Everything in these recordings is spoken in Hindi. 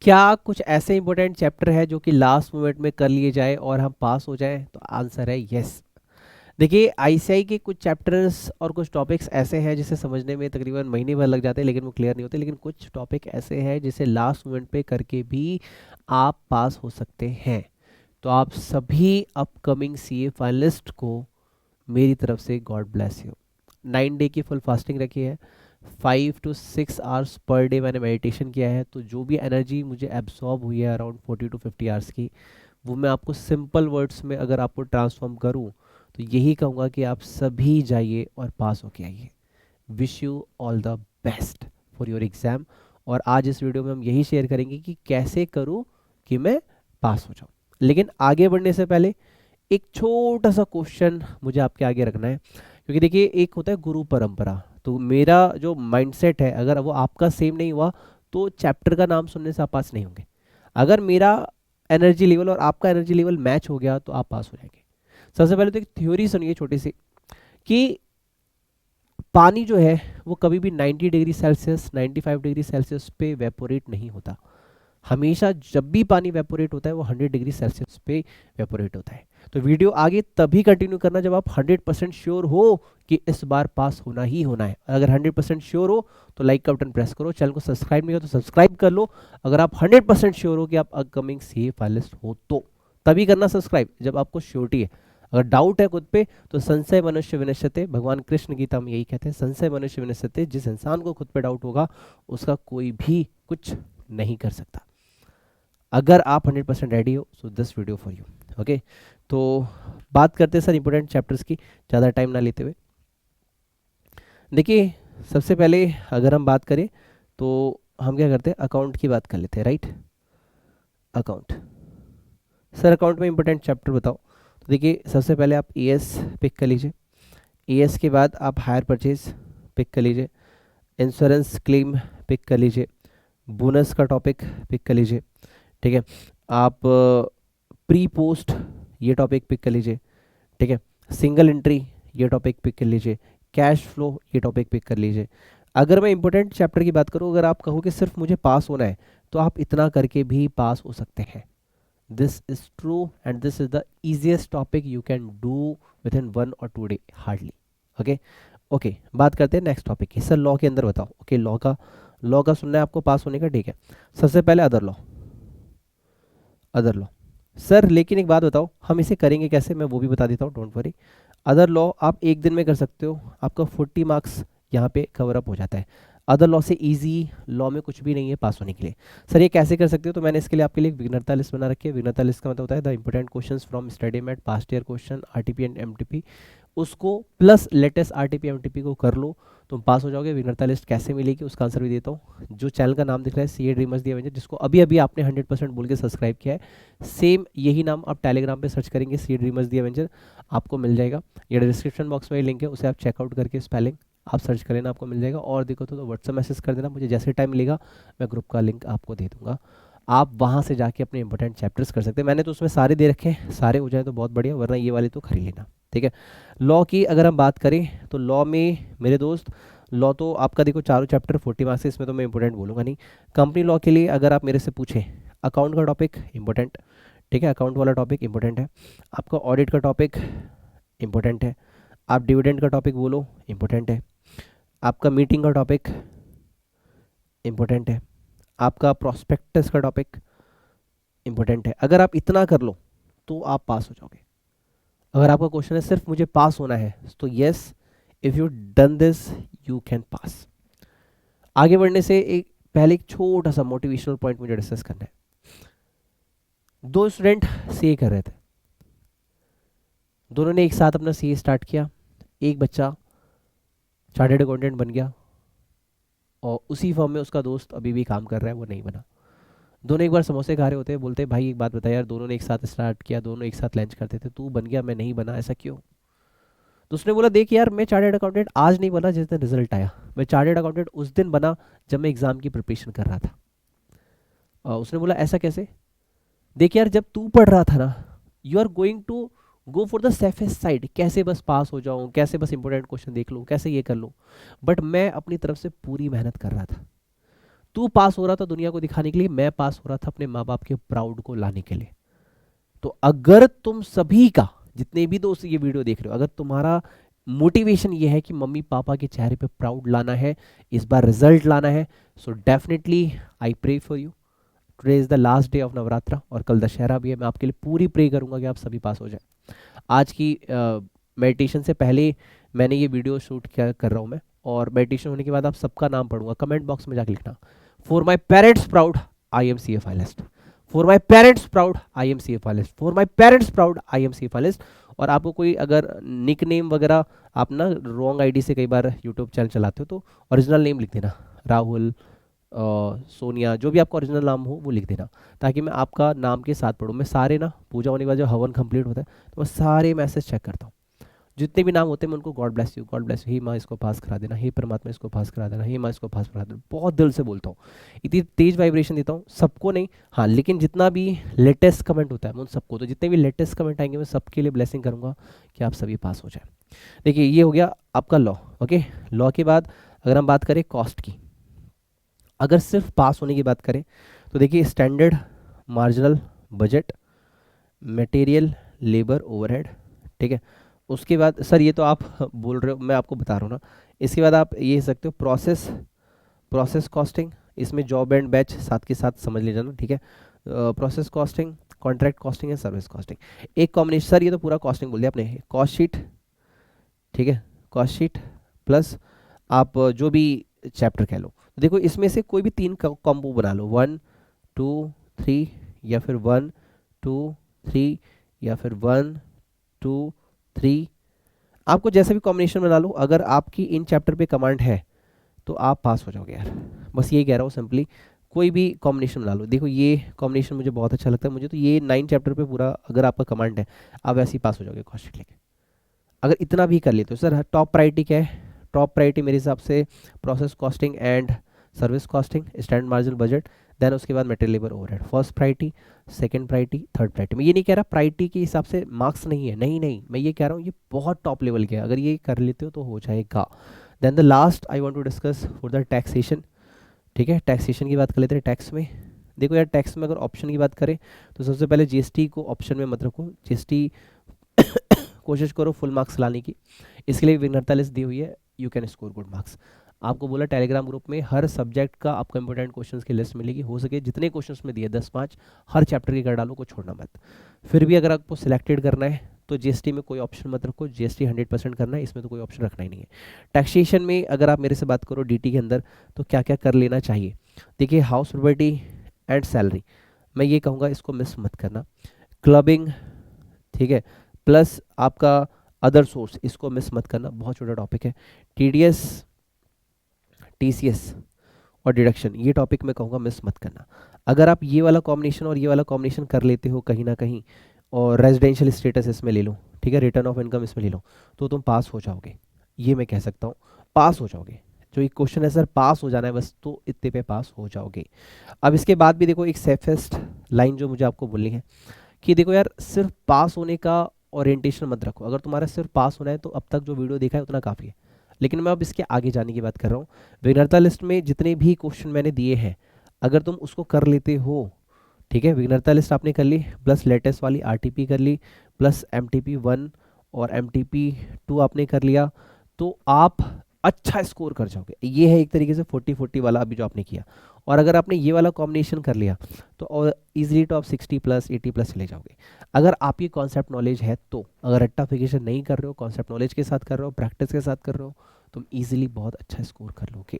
क्या कुछ ऐसे इंपॉर्टेंट चैप्टर है जो कि लास्ट मोमेंट में कर लिए जाए और हम पास हो जाएं? तो आंसर है यस। देखिए आईसीआई के कुछ चैप्टर्स और कुछ टॉपिक्स ऐसे हैं जिसे समझने में तकरीबन महीने भर लग जाते हैं लेकिन वो क्लियर नहीं होते, लेकिन कुछ टॉपिक ऐसे हैं जिसे लास्ट मोमेंट पे करके भी आप पास हो सकते हैं। तो आप सभी अपकमिंग सीए फाइनलिस्ट को मेरी तरफ से गॉड ब्लेस यू। 9 डे की फुल फास्टिंग रखी है, 5 to 6 आवर्स पर डे मैंने मेडिटेशन किया है, तो जो भी एनर्जी मुझे एब्सॉर्ब हुई है अराउंड 40 to 50 आवर्स की, वो मैं आपको सिंपल वर्ड्स में अगर आपको ट्रांसफॉर्म करूँ तो यही कहूँगा कि आप सभी जाइए और पास होके आइए। Wish you all the best for your exam. और आज इस वीडियो में हम यही शेयर करेंगे कि कैसे करूँ कि मैं पास हो जाऊँ। लेकिन आगे बढ़ने से पहले एक छोटा सा क्वेश्चन मुझे आपके आगे रखना है, क्योंकि देखिए एक होता है गुरु परंपरा, तो मेरा जो माइंडसेट है अगर वो आपका सेम नहीं हुआ तो चैप्टर का नाम सुनने से आप पास नहीं होंगे। अगर मेरा एनर्जी लेवल और आपका एनर्जी लेवल मैच हो गया तो आप पास हो जाएंगे। सबसे पहले तो एक थ्योरी सुनिए छोटी सी, कि पानी जो है वो कभी भी 90 डिग्री सेल्सियस 95 डिग्री सेल्सियस पे वेपोरेट नहीं होता। हमेशा जब भी पानी वेपोरेट होता है वो 100 डिग्री सेल्सियस पे वेपोरेट होता है। तो वीडियो आगे तभी कंटिन्यू करना जब आप 100% श्योर हो कि इस बार पास होना ही होना है। अगर 100% श्योर हो तो लाइक का बटन प्रेस करो, चैनल को सब्सक्राइब नहीं हो तो सब्सक्राइब कर लो। अगर आप 100% श्योर हो कि आप अपकमिंग सीए फाइनलिस्ट हो तो तभी करना सब्सक्राइब जब आपको श्योरिटी है। अगर डाउट है खुद पे तो संशय मनुष्य विनश्यते, भगवान कृष्ण गीता में यही कहते हैं, संशय मनुष्य विनश्यते। जिस इंसान को खुद पे डाउट होगा उसका कोई भी कुछ नहीं कर सकता। अगर आप 100% रेडी हो so this video for you. Okay, तो बात करते हैं सर इंपॉर्टेंट चैप्टर्स की, ज़्यादा टाइम ना लेते हुए। देखिए सबसे पहले अगर हम बात करें तो हम क्या करते हैं, अकाउंट की बात कर लेते हैं, राइट। अकाउंट, सर अकाउंट में इंपॉर्टेंट चैप्टर बताओ। तो देखिए सबसे पहले आप ईएस पिक कर लीजिए, ईएस के बाद आप हायर परचेज पिक कर लीजिए, इंश्योरेंस क्लेम पिक कर लीजिए, बोनस का टॉपिक पिक कर लीजिए, ठीक है। आप प्री पोस्ट ये टॉपिक पिक कर लीजिए, ठीक है। सिंगल एंट्री ये टॉपिक पिक कर लीजिए, कैश फ्लो ये टॉपिक पिक कर लीजिए। अगर मैं इंपॉर्टेंट चैप्टर की बात करूँ, अगर आप कहो कि सिर्फ मुझे पास होना है तो आप इतना करके भी पास हो सकते हैं। This is true and this is the easiest topic you can do with in 1 or 2 day hardly. Okay okay, बात करते हैं नेक्स्ट टॉपिक की। सर लॉ के अंदर बताओ। ओके, लॉ का सुनना है आपको पास होने का, ठीक है। सबसे पहले other law, other law. Sir लेकिन एक बात बताओ हम इसे करेंगे कैसे, मैं वो भी बता देता हूँ, डोंट वरी। अदर लॉ आप एक दिन में कर सकते हो, आपका 40 मार्क्स यहाँ पे कवर अप हो जाता है। अदर लॉ से इजी लॉ में कुछ भी नहीं है पास होने के लिए। सर ये कैसे कर सकते हो, तो मैंने इसके लिए आपके लिए एक विघ्नता लिस्ट बना रखी है। विघ्नता लिस्ट का मतलब होता है the important questions from study mat, past year question, RTP and MTP, उसको प्लस लेटेस्ट आरटीपी एमटीपी को कर लो तुम पास हो जाओगे। विनरता लिस्ट कैसे मिलेगी उसका आंसर भी देता हूँ। जो चैनल का नाम दिख रहा है सीए ड्रीमर्स दी एवेंजर, जिसको अभी अभी आपने 100% बोल के सब्सक्राइब किया है, सेम यही नाम आप टेलीग्राम पे सर्च करेंगे सीए ड्रीमर्स दी एवेंजर, आपको मिल जाएगा। ये डिस्क्रिप्शन बॉक्स में लिंक है, उसे आप चेकआउट करके स्पेलिंग आप सर्च कर लेना, आपको मिल जाएगा। और देखो तो व्हाट्सएप मैसेज कर देना, मुझे जैसे टाइम मिलेगा मैं ग्रुप का लिंक आपको दे दूंगा, आप वहाँ से जाके अपने इंपॉर्टेंट चैप्टर्स कर सकते हैं। मैंने तो उसमें सारे दे रखे हैं, सारे हो जाए तो बहुत बढ़िया, वरना ये वाले तो खरीद लेना, ठीक है। लॉ की अगर हम बात करें तो लॉ में मेरे दोस्त, लॉ तो आपका देखो चारों चैप्टर 40 मार्क्स है, इसमें तो मैं इंपॉर्टेंट बोलूँगा नहीं। कंपनी लॉ के लिए अगर आप मेरे से पूछें, अकाउंट का टॉपिक इंपॉर्टेंट, ठीक है, अकाउंट वाला टॉपिक इंपॉर्टेंट है। आपका ऑडिट का टॉपिक इंपॉर्टेंट है। आप डिविडेंड का टॉपिक बोलो इंपॉर्टेंट है। आपका मीटिंग का टॉपिक इंपॉर्टेंट है। आपका प्रोस्पेक्टस का टॉपिक इंपॉर्टेंट है। अगर आप इतना कर लो तो आप पास हो जाओगे। अगर आपका क्वेश्चन है सिर्फ मुझे पास होना है तो yes, if you done this you can pass. आगे बढ़ने से पहले एक छोटा सा मोटिवेशनल पॉइंट मुझे डिस्कस करना है। दो स्टूडेंट सीए कर रहे थे, दोनों ने एक साथ अपना सीए स्टार्ट किया। एक बच्चा चार्टर्ड अकाउंटेंट बन गया और उसी फॉर्म में उसका दोस्त अभी भी काम कर रहा है, वो नहीं बना। दोनों एक बार समोसे खा रहे होते हैं, बोलते हैं भाई एक बात बता यार, दोनों ने एक साथ स्टार्ट किया, दोनों एक साथ लंच करते थे, तू बन गया मैं नहीं बना, ऐसा क्यों? तो उसने बोला देख यार, मैं चार्टर्ड अकाउंटेंट आज नहीं बना जिस दिन रिजल्ट आया, मैं चार्टर्ड अकाउंटेंट उस दिन बना जब मैं एग्जाम की प्रिपरेशन कर रहा था। उसने बोला ऐसा कैसे? देख यार, जब तू पढ़ रहा था ना, you are going to go for the safest side, कैसे बस पास हो जाऊं, कैसे बस इंपॉर्टेंट क्वेश्चन देख लूं, कैसे ये कर लूं, बट मैं अपनी तरफ से पूरी मेहनत कर रहा था। तू पास हो रहा था दुनिया को दिखाने के लिए, मैं पास हो रहा था अपने माँ बाप के प्राउड को लाने के लिए। तो अगर तुम सभी का, जितने भी दोस्त ये वीडियो देख रहे हो, अगर तुम्हारा मोटिवेशन ये है कि मम्मी पापा के चेहरे पे प्राउड लाना है, इस बार रिजल्ट लाना है, so definitely I pray for you. Today is the last day of Navratra और कल दशहरा भी है। मैं आपके लिए पूरी प्रे करूंगा कि आप सभी पास हो जाए। आज की मेडिटेशन से पहले मैंने ये वीडियो शूट क्या कर रहा हूँ मैं, और मेडिटेशन होने के बाद आप सबका नाम पढ़ूंगा। कमेंट बॉक्स में जाके लिखना, for my parents proud I am C A finalist, for my parents proud I am C A finalist, for my parents proud I am C A finalist. और आपको कोई अगर निक नेम वगैरह, आप ना रॉन्ग आईडी से कई बार यूट्यूब चैनल चलाते हो, तो ओरिजिनल नेम लिख देना, राहुल, सोनिया, जो भी आपका ओरिजिनल नाम हो वो लिख देना, ताकि मैं आपका नाम के साथ पढ़ूँ। मैं सारे ना पूजा होने के बाद जब हवन कंप्लीट होता है तो मैं सारे मैसेज चेक करता हूँ, जितने भी नाम होते हैं मैं उनको God bless you, God bless you, हे माँ इसको पास करा देना, हे परमात्मा इसको पास करा देना, हे माँ इसको पास करा देना, बहुत दिल से बोलता हूँ। इतनी तेज वाइब्रेशन देता हूँ, सबको नहीं, हाँ, लेकिन जितना भी लेटेस्ट कमेंट होता है मैं उन सबको, तो जितने भी लेटेस्ट कमेंट आएंगे मैं सबके लिए ब्लेसिंग करूँगा कि आप सभी पास हो जाए। देखिए ये हो गया आपका लॉ। ओके, लॉ के बाद अगर हम बात करें कॉस्ट की, अगर सिर्फ पास होने की बात करें तो देखिए standard marginal budget, material, labour, overhead, ठीक है। उसके बाद सर ये तो आप बोल रहे हो, मैं आपको बता रहा हूँ ना। इसके बाद आप ये सकते हो प्रोसेस, प्रोसेस कॉस्टिंग, इसमें जॉब एंड बैच साथ के साथ समझ लीजिए ना, ठीक है। प्रोसेस कॉस्टिंग, कॉन्ट्रैक्ट कॉस्टिंग है, सर्विस कॉस्टिंग। एक कॉम्बिनेशन, सर ये तो पूरा कॉस्टिंग बोल दिया आपने, कॉस्ट शीट, ठीक है, कॉस्ट शीट प्लस आप जो भी चैप्टर कह लो। देखो इसमें से कोई भी तीन कॉम्बो बना लो, 1 2 3, या फिर 1 2 3, या फिर 1 2 3, आपको जैसा भी कॉम्बिनेशन बना लो। अगर आपकी इन चैप्टर पे कमांड है तो आप पास हो जाओगे यार, बस यही कह रहा हूँ सिंपली। कोई भी कॉम्बिनेशन बना लो। देखो ये कॉम्बिनेशन मुझे बहुत अच्छा लगता है, मुझे तो ये 9 चैप्टर पे पूरा अगर आपका कमांड है आप वैसे ही पास हो जाओगे कॉस्ट शीट लेके, अगर इतना भी कर लेते हो। सर टॉप प्रायोरिटी क्या है? टॉप प्रायोरिटी मेरे हिसाब से process costing and service costing, standard marginal budget, then उसके बाद material labour overhead. First priority, second priority, third priority. मैं ये नहीं कह रहा प्रायोरिटी के हिसाब से मार्क्स नहीं है, नहीं नहीं, मैं ये कह रहा हूँ ये बहुत टॉप लेवल के है, अगर ये कर लेते हो तो हो जाएगा। Then the last I want to discuss for the taxation, ठीक है। टैक्सेशन की बात कर लेते हैं। टैक्स में देखो यार, टैक्स में अगर ऑप्शन की बात करें तो सबसे पहले जीएसटी को ऑप्शन में मत रखो। जीएसटी कोशिश करो फुल मार्क्स लाने की, इसके लिए विघ्नता लिस्ट दी हुई है, you can score good marks. आपको बोला टेलीग्राम ग्रुप में हर सब्जेक्ट का आपको इंपॉर्टेंट क्वेश्चंस की लिस्ट मिलेगी, हो सके जितने क्वेश्चंस में दिए 10 5 हर चैप्टर के कर डालो, को छोड़ना मत। फिर भी अगर आपको सिलेक्टेड करना है तो जीएसटी में कोई ऑप्शन मत रखो, जीएसटी 100% करना है, इसमें तो कोई ऑप्शन रखना ही नहीं है। टैक्सेशन में अगर आप मेरे से बात करो डीटी के अंदर तो क्या क्या कर लेना चाहिए, देखिए हाउस प्रॉपर्टी एंड सैलरी, मैं ये कहूँगा इसको मिस मत करना। क्लबिंग, ठीक है, प्लस आपका अदर सोर्स, इसको मिस मत करना, बहुत छोटा टॉपिक है। टीडीएस, टीसीएस और डिडक्शन, ये टॉपिक मैं कहूँगा मिस मत करना। अगर आप ये वाला कॉम्बिनेशन और ये वाला कॉम्बिनेशन कर लेते हो कहीं ना कहीं, और रेजिडेंशियल स्टेटस इसमें ले लो, ठीक है, रिटर्न ऑफ इनकम इसमें ले लो, तो तुम पास हो जाओगे, ये मैं कह सकता हूँ, पास हो जाओगे। जो एक क्वेश्चन है सर पास हो जाना है बस, तो इतने पे पास हो जाओगे। अब इसके बाद भी देखो एक सेफेस्ट लाइन जो मुझे आपको बोलनी है कि देखो यार, सिर्फ पास होने का ओरिएंटेशन मत रखो। अगर तुम्हारा सिर्फ पास होना है तो अब तक जो वीडियो देखा है उतना काफ़ी है, लेकिन मैं अब इसके आगे जाने की बात कर रहा हूँ। विघ्नता लिस्ट में जितने भी क्वेश्चन मैंने दिए हैं, अगर तुम उसको कर लेते हो, ठीक है, विघ्नता लिस्ट आपने कर ली, प्लस लेटेस्ट वाली आरटीपी कर ली, प्लस एमटीपी 1 और एमटीपी 2 आपने कर लिया, तो आप अच्छा स्कोर कर जाओगे। ये है एक तरीके से 40-40 वाला अभी जो आपने किया। और अगर आपने ये वाला कॉम्बिनेशन कर लिया तो और इजीली तो आप 60+ 80+ ले जाओगे, अगर आपकी कॉन्सेप्ट नॉलेज है तो। अगर रट्टाफिकेशन नहीं कर रहे हो, कॉन्सेप्ट नॉलेज के साथ कर रहे हो, प्रैक्टिस के साथ कर रहे हो, तुम इजीली बहुत अच्छा स्कोर कर लोगे।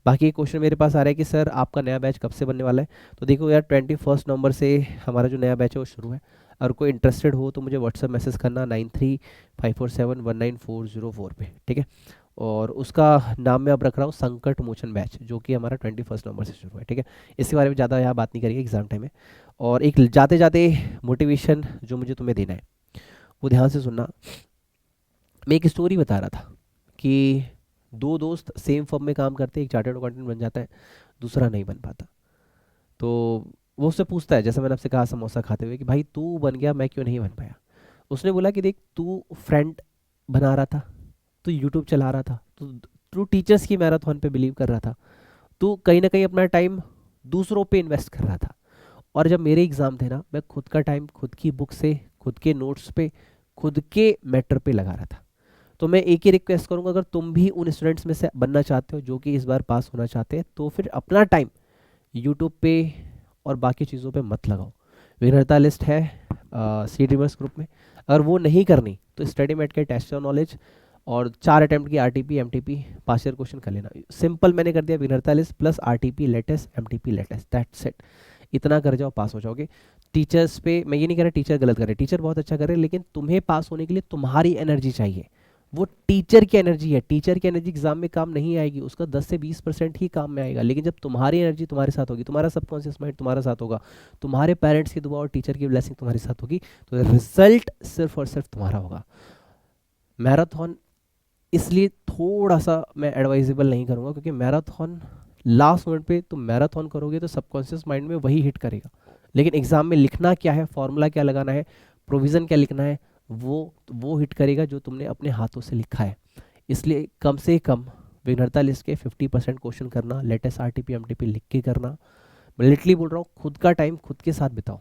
बाकी एक क्वेश्चन मेरे पास आ रहा है कि सर आपका नया बैच कब से बनने वाला है? तो देखो यार 21 नवंबर से हमारा जो नया बैच है वो शुरू है। और कोई इंटरेस्टेड हो तो मुझे व्हाट्सएप मैसेज करना 9354719404 पे, ठीक है। और उसका नाम मैं अब रख रहा हूँ संकट मोचन बैच, जो कि हमारा 21 नवंबर से शुरू है, ठीक है। इसके बारे में ज़्यादा यहाँ बात नहीं करेंगे, एग्जाम टाइम है। और एक जाते जाते मोटिवेशन जो मुझे तुम्हें देना है वो ध्यान से सुनना। मैं एक स्टोरी बता रहा था कि दो दोस्त सेम फर्म में काम करते हैं, एक चार्टर्ड अकाउंटेंट बन जाता है, दूसरा नहीं बन पाता। तो वो उससे पूछता है, जैसे मैंने आपसे कहा समोसा खाते हुए, कि भाई तू बन गया मैं क्यों नहीं बन पाया? उसने बोला कि देख, तू फ्रेंड बना रहा था, तू यूट्यूब चला रहा था, तू टीचर्स की मैराथन पे बिलीव कर रहा था, तू कहीं ना कहीं अपना टाइम दूसरों पे इन्वेस्ट कर रहा था। और जब मेरे एग्ज़ाम थे ना, मैं खुद का टाइम खुद की बुक से, खुद के नोट्स पे, खुद के मैटर पे लगा रहा था। तो मैं एक ही रिक्वेस्ट करूंगा, अगर तुम भी उन स्टूडेंट्स में से बनना चाहते हो जो कि इस बार पास होना चाहते हैं, तो फिर अपना टाइम यूट्यूब पे और बाकी चीज़ों पे मत लगाओ। विनर्ता लिस्ट है सी ड्रीमर्स ग्रुप में, अगर वो नहीं करनी तो स्टडी मेट के टेस्ट ऑफ नॉलेज और 4 अटेम्प्ट की RTP MTP past year question कर लेना। सिंपल मैंने कर दिया, विनर्ता list plus RTP latest MTP latest, that's it. इतना कर जाओ, पास हो जाओगे। टीचर्स पे मैं ये नहीं कह रहा टीचर गलत करे, टीचर बहुत अच्छा करे, लेकिन तुम्हें पास होने के लिए तुम्हारी एनर्जी चाहिए। वो टीचर की एनर्जी है, टीचर की एनर्जी एग्जाम में काम नहीं आएगी, उसका 10 से 20% ही काम में आएगा। लेकिन जब तुम्हारी एनर्जी तुम्हारे साथ होगी, तुम्हारा सबकॉन्शियस माइंड तुम्हारे साथ होगा, तुम्हारे पेरेंट्स की दुआ और टीचर की ब्लेसिंग तुम्हारे साथ होगी, तो रिजल्ट सिर्फ और सिर्फ तुम्हारा होगा। मैराथन इसलिए थोड़ा सा मैं एडवाइजेबल नहीं करूँगा, क्योंकि मैराथन लास्ट मिनट पे तुम मैराथन करोगे तो सबकॉन्शियस माइंड में वही हिट करेगा, लेकिन एग्जाम में लिखना क्या है, फॉर्मूला क्या लगाना है, प्रोविज़न क्या लिखना है, वो हिट करेगा जो तुमने अपने हाथों से लिखा है। इसलिए कम से कम विनर्ता लिस्ट के 50% क्वेश्चन करना, लेटेस्ट आरटीपी एमटीपी लिख के करना। मैं लिटरली बोल रहा हूँ, खुद का टाइम खुद के साथ बिताओ।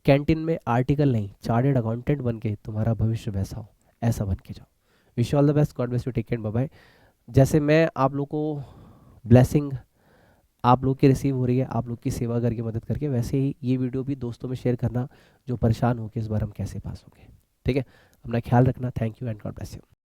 कैंटीन में आर्टिकल नहीं, चार्टेड अकाउंटेंट बन के तुम्हारा भविष्य वैसा हो, ऐसा बन के जाओ। Wish all the best, God bless you, take care, bye bye. जैसे मैं आप लोग को ब्लेसिंग आप लोग की रिसीव हो रही है, आप लोग की सेवा करके मदद करके, वैसे ही ये वीडियो भी दोस्तों में शेयर करना जो परेशान हो कि इस बार हम कैसे पास होंगे। ठीक है, अपना ख्याल रखना। Thank you and God bless you.